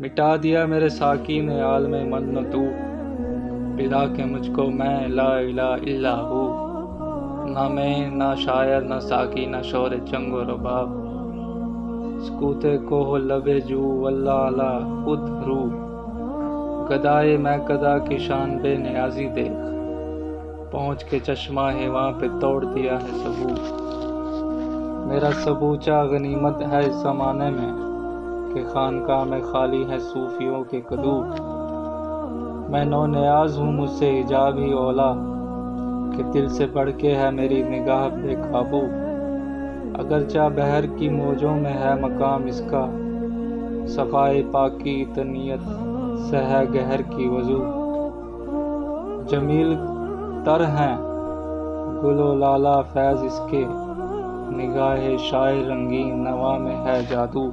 مٹا دیا میرے ساقی نے عالم من و تو، پلا کے مجھ کو میں لا الہ الا ہو۔ نہ میں نہ شاعر نہ ساقی نہ شور چنگ و رباب، سکوت کوہ لب جو واللہ علی خود رو۔ گدائے میں گدا کی شان بے نیازی دیکھ، پہنچ کے چشمہ ہواں پہ توڑ دیا ہے سبو۔ میرا سبوچہ غنیمت ہے اس زمانے میں، کہ خانقاہ میں خالی ہے صوفیوں کے کدو۔ میں نو نیاز ہوں مجھ سے حجاب ہی اولیٰ، کہ دل سے بڑھ کے ہے میری نگاہ بے قابو۔ اگرچہ بحر کی موجوں میں ہے مقام اس کا، صفائے پاکی تنیت سے ہے گہر کی وضو۔ جمیل تر ہیں گل و لالہ فیض اس کے، نگاہ شاعر رنگین نوا میں ہے جادو۔